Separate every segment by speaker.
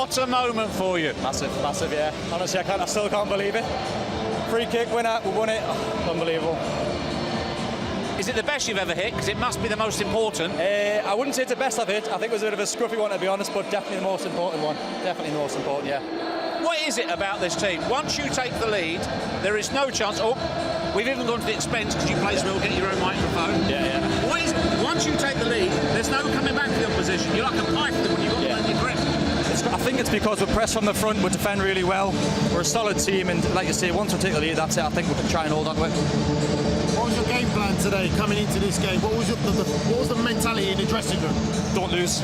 Speaker 1: What a moment for you.
Speaker 2: Massive, massive, yeah. Honestly, I still can't believe it. Free kick, winner, we won it. Oh, unbelievable.
Speaker 1: Is it the best you've ever hit? Because it must be the most important.
Speaker 2: I wouldn't say it's the best I've hit. I think it was a bit of a scruffy one, to be honest, but definitely the most important one. Definitely the most important, yeah.
Speaker 1: What is it about this team? Once you take the lead, there is no chance. Oh, we've even gone to the expense, because you play well, get your own microphone.
Speaker 2: Yeah, yeah.
Speaker 1: What is it? Once you take the lead, there's no coming back to the opposition. You're like a python when you've got them in your grip.
Speaker 2: I think it's because we're pressed from the front, we defend really well. We're a solid team, and like you say, once we take the lead, that's it. I think we can try and hold on to it.
Speaker 3: What was your game plan today, coming into this game? What was the mentality in the dressing room?
Speaker 2: Don't lose.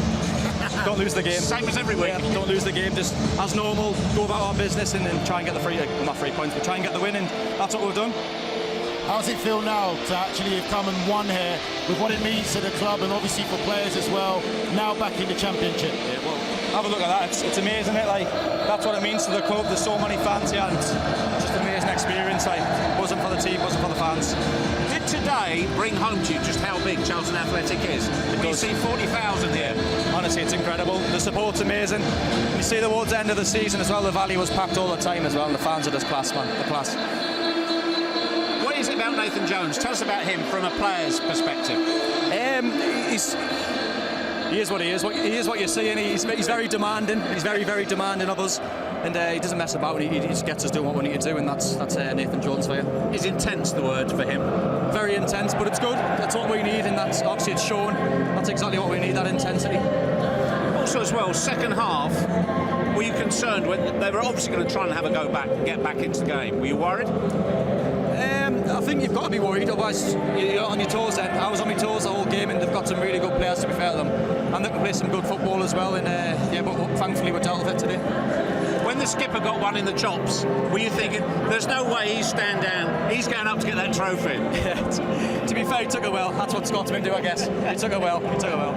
Speaker 2: Don't lose the game.
Speaker 1: Same as every week.
Speaker 2: Yeah, don't lose the game. Just as normal, go about our business and then try and get the not 3 points, but try and get the win, and that's what we've done.
Speaker 3: How does it feel now to actually have come and won here, with what it means to the club and obviously for players as well, now back in the Championship?
Speaker 2: Yeah, well, have a look at that. It's amazing, it. Like, that's what it means to the club. There's so many fans here, and it's just an amazing experience. Like, wasn't for the team, wasn't for the fans.
Speaker 1: Did today bring home to you just how big Charlton Athletic is? You see 40,000 here.
Speaker 2: Honestly, it's incredible. The support's amazing. You see towards the end of the season as well, the Valley was packed all the time as well, and the fans are just class, man. The class.
Speaker 1: What is it about Nathan Jones? Tell us about him from a player's perspective.
Speaker 2: He is what he is. He is what you're seeing. He's very demanding. He's very, very demanding of us, and he doesn't mess about. He just gets us doing what we need to do, and that's Nathan Jones for you.
Speaker 1: Is intense the word for him?
Speaker 2: Very intense, but it's good. That's what we need, and that's obviously it's shown. That's exactly what we need. That intensity.
Speaker 1: Also, as well, second half. Were you concerned when they were obviously going to try and have a go back, get back into the game? Were you worried?
Speaker 2: I think you've got to be worried, otherwise you're on your toes then. I was on my toes the whole game, and they've got some really good players, to be fair to them. And they can play some good football as well, and yeah, but thankfully we dealt with it today.
Speaker 1: When the skipper got one in the chops, were you thinking, there's no way he's stand down, he's going up to get that trophy?
Speaker 2: Yeah, to be fair, he took it well. That's what Scotsmen do, I guess. He took it well, he took it well.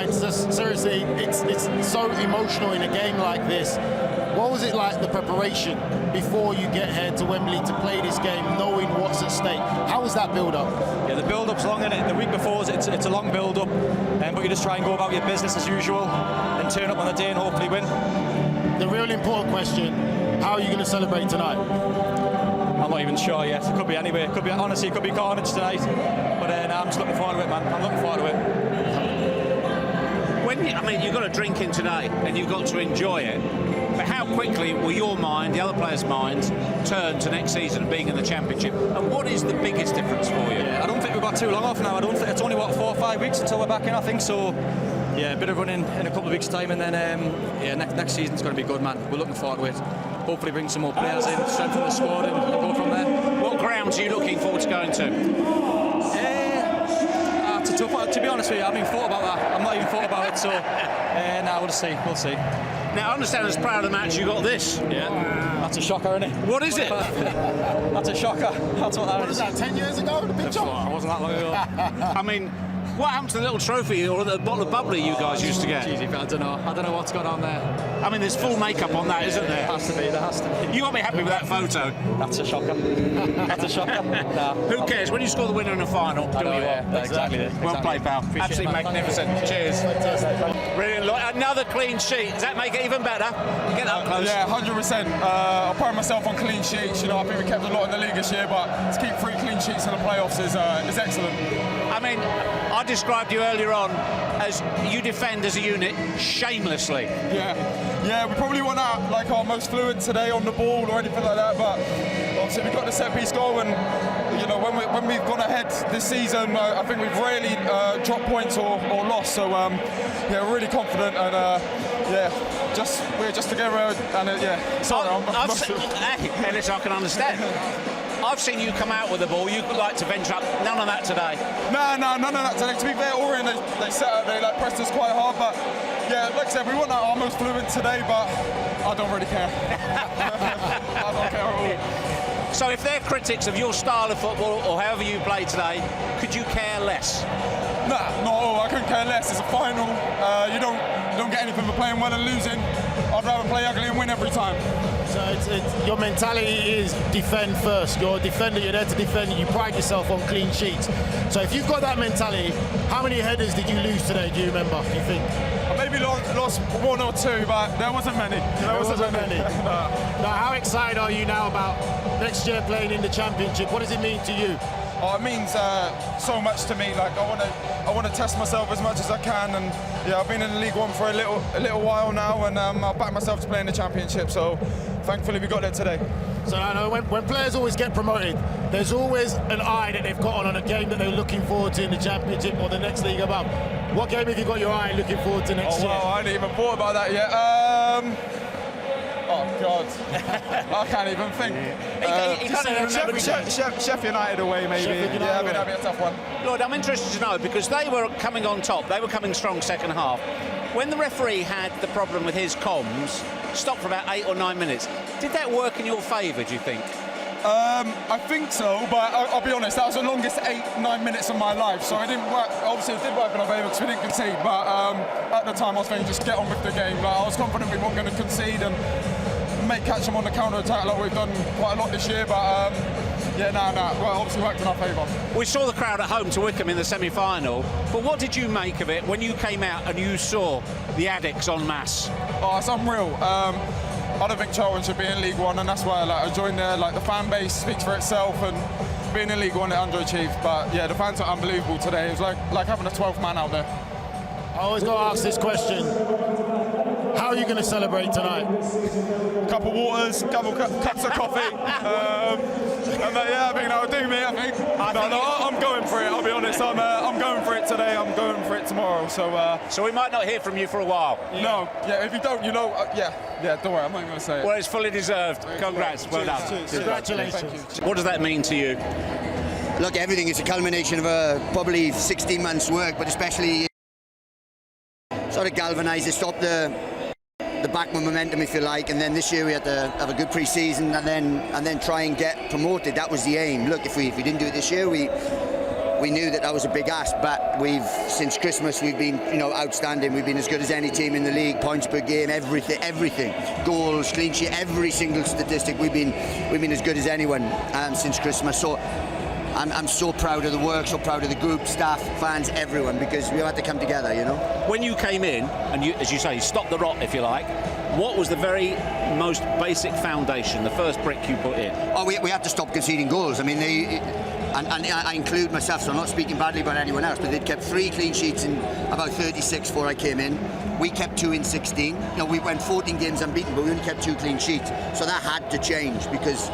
Speaker 3: It's just, seriously, it's so emotional in a game like this. What was it like, the preparation, before you get here to Wembley to play this game, knowing what's at stake? How was that build-up?
Speaker 2: Yeah, the build-up's long, and the week before it's a long build-up, but you just try and go about your business as usual and turn up on the day and hopefully win.
Speaker 3: The really important question, how are you going to celebrate tonight?
Speaker 2: I'm not even sure yet. It could be anyway. Honestly, it could be carnage tonight. But I'm just looking forward to it, man. I'm looking forward to it.
Speaker 1: I mean, you've got a drink in today, and you've got to enjoy it. But how quickly will your mind, the other players' minds, turn to next season being in the Championship? And what is the biggest difference for you?
Speaker 2: Yeah, I don't think we've got too long off now. I don't think it's only 4 or 5 weeks until we're back in, I think. So yeah, a bit of running in a couple of weeks' time, and then yeah, next season's going to be good, man. We're looking forward to it. Hopefully bring some more players in, strengthen the squad, and go from there.
Speaker 1: What grounds are you looking forward to going to?
Speaker 2: It's a tough one. To be honest with you, I haven't even thought about that. I'm not even thought about it, so we'll see. We'll see.
Speaker 1: Now, I understand as part of the match you got this.
Speaker 2: Yeah, that's a shocker, isn't it?
Speaker 1: What is it?
Speaker 2: That's a shocker. That's what that is.
Speaker 3: Was that 10 years ago? The big job?
Speaker 2: It wasn't that long ago.
Speaker 1: I mean, what happened to the little trophy or the bottle of bubbly you guys used to get?
Speaker 2: Easy, I don't know what's gone on there.
Speaker 1: I mean, there's full makeup on that, isn't there?
Speaker 2: There has to be.
Speaker 1: You won't be happy with that photo.
Speaker 2: That's a shocker. That's a shocker. Nah.
Speaker 1: Who cares? When you score the winner in the final, do what you want.
Speaker 2: Exactly.
Speaker 1: Well played, pal. Absolutely magnificent. Cheers. Brilliant. Another clean sheet. Does that make it even better? Get up close.
Speaker 4: Yeah, 100%. I pride myself on clean sheets. You know, I think we kept a lot in the league this year, but to keep 3 clean sheets in the playoffs is excellent.
Speaker 1: I mean, I described you earlier on as you defend as a unit shamelessly.
Speaker 4: Yeah, we probably weren't like our most fluent today on the ball or anything like that, but obviously we got the set piece goal, and you know, when we've gone ahead this season, I think we've rarely dropped points or lost. So yeah, we're really confident, and we're just together, and yeah. Sorry,
Speaker 1: hey, listen, I can understand. I've seen you come out with the ball. You like to venture up. None of that today.
Speaker 4: No, none of that today. To be fair, Orient, they set up, they pressed us quite hard, but yeah, like I said, we weren't our most fluent today, but I don't really care. I don't care at all.
Speaker 1: So if they're critics of your style of football or however you play today, could you care less?
Speaker 4: No, I couldn't care less. It's a final. You don't get anything for playing well and losing. I'd rather play ugly and win every time.
Speaker 3: So it's your mentality is defend first. You're a defender, you're there to defend, you pride yourself on clean sheets. So if you've got that mentality, how many headers did you lose today, do you remember, do you think?
Speaker 4: I maybe lost one or two, but there wasn't many. There wasn't many.
Speaker 3: Now, how excited are you now about next year playing in the Championship? What does it mean to you?
Speaker 4: Oh, it means so much to me. Like I want to test myself as much as I can, and yeah, I've been in League One for a little while now, and I'll back myself to play in the Championship. So thankfully we got there today.
Speaker 3: So I know when players always get promoted, there's always an eye that they've got on a game that they're looking forward to in the Championship or the next league above. What game have you got your eye looking forward to next year?
Speaker 4: Oh, wow, I hadn't even thought about that yet. Oh God, I can't even think. Sheffield United away, maybe. Yeah, I mean, that'd be a tough one.
Speaker 1: Lloyd, I'm interested to know, because they were coming on top, they were coming strong second half. When the referee had the problem with his comms, stopped for about 8 or 9 minutes, did that work in your favour, do you think?
Speaker 4: I think so, but I'll be honest, that was the longest 8-9 minutes of my life, so it didn't work. Obviously, it did work in our favour because we didn't concede, but at the time I was thinking just get on with the game. Like, I was confident we weren't going to concede and make catch them on the counter-attack like we've done quite a lot this year, but yeah, well, obviously worked in our favour. We
Speaker 1: saw the crowd at home to Wycombe in the semi-final, but what did you make of it when you came out and you saw the addicts en masse?
Speaker 4: Oh, it's unreal. I don't think Charlton should be in League One, and that's why I joined there. Like, the fan base speaks for itself, and being in League One, it underachieved. But yeah, the fans are unbelievable today. It was like having a 12th man out there.
Speaker 3: I always got to ask this question. How are you going to celebrate tonight?
Speaker 4: Couple waters, couple cups of coffee. And yeah, I think that'll do me, I think. I'm going for it, I'll be honest. I'm going for it today, I'm going for it tomorrow.
Speaker 1: So we might not hear from you for a while?
Speaker 4: No, yeah, if you don't, you know, yeah, don't worry, I'm not going to say it.
Speaker 1: Well, it's fully deserved. Congrats, well done.
Speaker 3: Congratulations.
Speaker 1: What does that mean to you?
Speaker 5: Look, everything is a culmination of probably 16 months' work, but especially sort of galvanised to stop the backward momentum, if you like, and then this year we had to have a good pre-season and then try and get promoted. That was the aim. Look, if we didn't do it this year, we knew that was a big ask, but since Christmas we've been outstanding. We've been as good as any team in the league, points per game, everything, goals, clean sheet, every single statistic. We've been as good as anyone since Christmas. So I'm so proud of the work, so proud of the group, staff, fans, everyone, because we had to come together, you know. When
Speaker 1: you came in, and you, as you say, stopped the rot, if you like, what was the very most basic foundation, the first brick you put in?
Speaker 5: Oh, we had to stop conceding goals. I mean, and I include myself, so I'm not speaking badly about anyone else, but they'd kept 3 clean sheets in about 36 before I came in. We kept 2 in 16. You know, we went 14 games unbeaten, but we only kept 2 clean sheets. So that had to change, because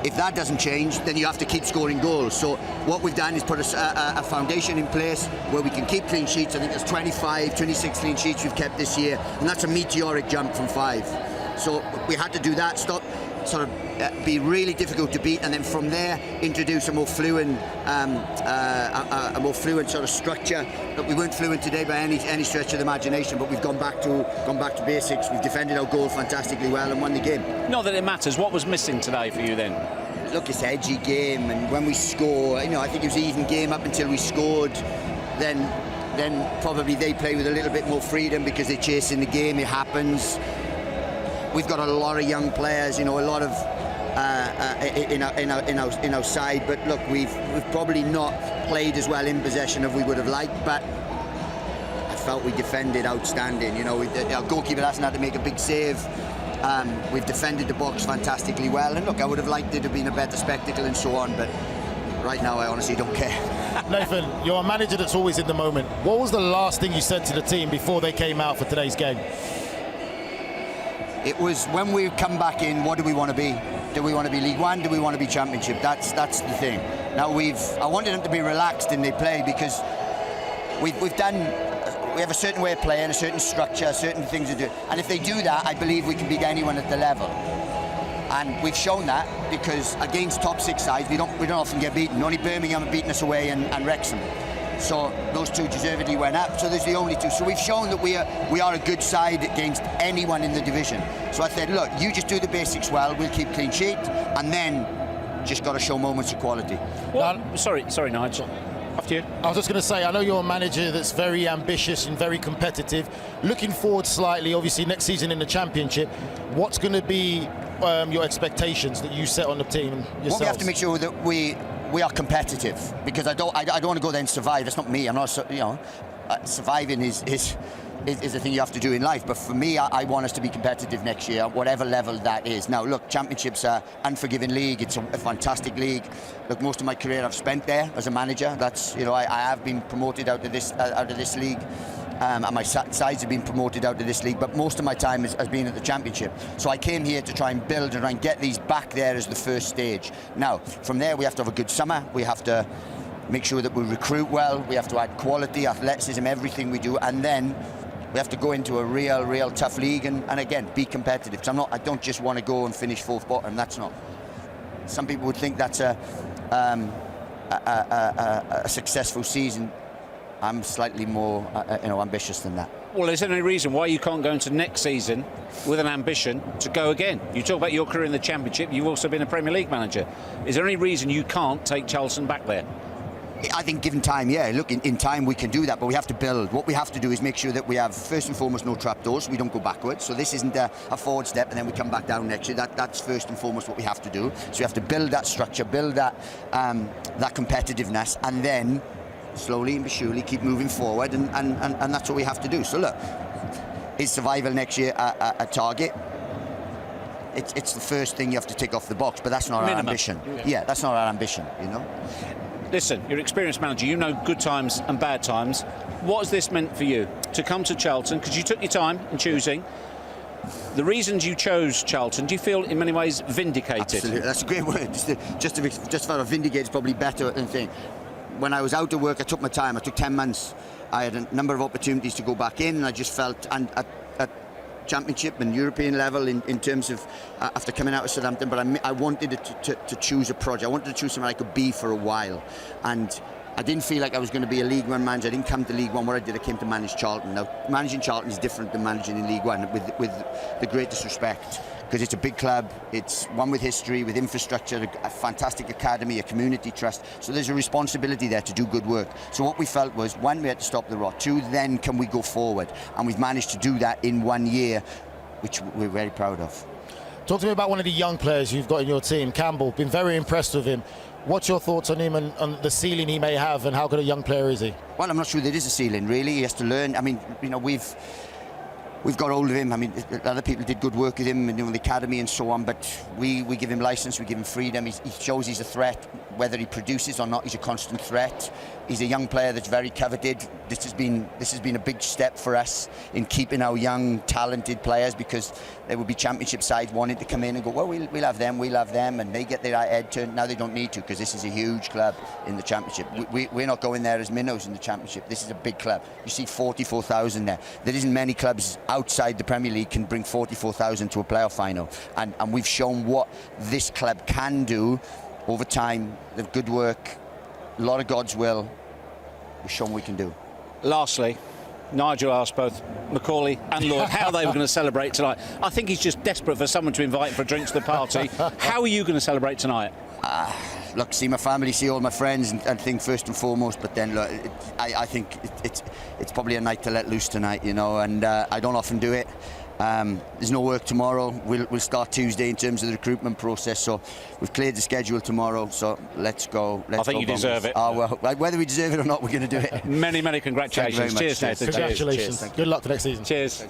Speaker 5: if that doesn't change, then you have to keep scoring goals. So what we've done is put a foundation in place where we can keep clean sheets. I think there's 26 clean sheets we've kept this year, and that's a meteoric jump from 5. So we had to do that, be really difficult to beat, and then from there introduce a more fluent sort of structure. But we weren't fluent today by any stretch of the imagination, but we've gone back to basics. We've defended our goal fantastically well and won the game.
Speaker 1: Not that it matters. What was missing today for you then?
Speaker 5: Look, it's an edgy game, and when we score, I think it was an even game up until we scored. Then probably they play with a little bit more freedom because they're chasing the game. It happens. We've got a lot of young players, a lot of in our side. But look, we've probably not played as well in possession as we would have liked. But I felt we defended outstanding. Our goalkeeper hasn't had to make a big save. We've defended the box fantastically well. And look, I would have liked it to have been a better spectacle and so on. But right now, I honestly don't care.
Speaker 3: Nathan, you're a manager that's always in the moment. What was the last thing you said to the team before they came out for today's game?
Speaker 5: It was, when we come back in, what do we want to be? Do we want to be League One? Do we want to be Championship? That's the thing. Now I wanted them to be relaxed in their play, because we have a certain way of playing, a certain structure, certain things to do. And if they do that, I believe we can beat anyone at the level. And we've shown that, because against top 6 sides, we don't often get beaten. Only Birmingham have beaten us away, and Wrexham. So those 2 deservedly went up. So there's the only 2. So we've shown that we are a good side against anyone in the division. So I said, look, you just do the basics well. We'll keep clean sheet, and then just got to show moments of quality.
Speaker 1: Sorry, Nigel. After you.
Speaker 3: I was just going to say, I know you're a manager that's very ambitious and very competitive. Looking forward slightly, obviously next season in the Championship, what's going to be your expectations that you set on the team yourselves?
Speaker 5: Well, we have to make sure that we are competitive, because I don't want to go there and survive. That's not me. I'm not, surviving is is a thing you have to do in life. But for me, I want us to be competitive next year, whatever level that is. Now, look, Championship's an unforgiving league. It's a fantastic league. Look, most of my career I've spent there as a manager. That's, you know, I have been promoted out of this league. And my sides have been promoted out of this league, but most of my time has been at the Championship. So I came here to try and build and try and get these back there as the first stage. Now, from there we have to have a good summer. We have to make sure that we recruit well. We have to add quality, athleticism, everything we do, and then we have to go into a real tough league and again be competitive. Because I don't just want to go and finish fourth bottom. That's not. Some people would think that's a successful season. I'm slightly more, ambitious than that.
Speaker 1: Well, is there any reason why you can't go into next season with an ambition to go again? You talk about your career in the Championship. You've also been a Premier League manager. Is there any reason you can't take Charlton back there?
Speaker 5: I think given time, yeah. Look, in time we can do that, but we have to build. What we have to do is make sure that we have, first and foremost, no trapdoors. We don't go backwards. So this isn't a forward step and then we come back down next year. That's first and foremost what we have to do. So we have to build that structure, build that competitiveness, and then slowly but surely keep moving forward, and that's what we have to do. So look, is survival next year a target? It's the first thing you have to tick off the box, but that's not our ambition. Yeah, that's not our ambition, you know.
Speaker 1: Listen, you're an experienced manager. You know good times and bad times. What has this meant for you to come to Charlton? Because you took your time in choosing. The reasons you chose Charlton, do you feel in many ways vindicated?
Speaker 5: Absolutely, that's a great word. Just for vindicated is probably better than saying. When I was out of work, I took my time. I took 10 months. I had a number of opportunities to go back in, and I just felt, and at Championship and European level in terms of after coming out of Southampton, but I wanted to choose a project. I wanted to choose something I could be for a while, and I didn't feel like I was going to be a League One manager. I didn't come to League One. What I did, I came to manage Charlton. Now, managing Charlton is different than managing in League One, with the greatest respect, because it's a big club. It's one with history, with infrastructure, a fantastic academy, a community trust. So there's a responsibility there to do good work. So what we felt was, one, we had to stop the rot. Two, then can we go forward? And we've managed to do that in 1 year, which we're very proud of.
Speaker 3: Talk to me about one of the young players you've got in your team, Campbell. Been very impressed with him. What's your thoughts on him and on the ceiling he may have, and how good a young player is he?
Speaker 5: Well, I'm not sure there is a ceiling, really. He has to learn. I mean, you know, we've got hold of him. I mean, other people did good work with him, you know, the academy and so on, but we give him license, we give him freedom. He shows he's a threat. Whether he produces or not, he's a constant threat. He's a young player that's very coveted. This has been a big step for us in keeping our young, talented players, because there would be Championship sides wanting to come in and go, well, we'll have them, and they get their head turned. Now they don't need to, because this is a huge club in the Championship. We're not going there as minnows in the Championship. This is a big club. You see 44,000 there. There isn't many clubs outside the Premier League can bring 44,000 to a playoff final, and we've shown what this club can do over time. The good work, a lot of God's will. We've shown we can do.
Speaker 1: Lastly, Nigel asked both Macaulay and Lloyd how they were going to celebrate tonight. I think he's just desperate for someone to invite for a drink to the party. How are you going to celebrate tonight?
Speaker 5: Look, see my family, see all my friends, and think first and foremost. But then, look, I think it's probably a night to let loose tonight, you know. And I don't often do it. There's no work tomorrow. We'll start Tuesday in terms of the recruitment process. So we've cleared the schedule tomorrow. So let's go.
Speaker 1: I think you deserve it.
Speaker 5: Oh, well, whether we deserve it or not, we're going to do it.
Speaker 1: Many congratulations. Cheers, Nathan.
Speaker 3: Congratulations.
Speaker 1: Cheers.
Speaker 3: Good luck for next season.
Speaker 1: Cheers.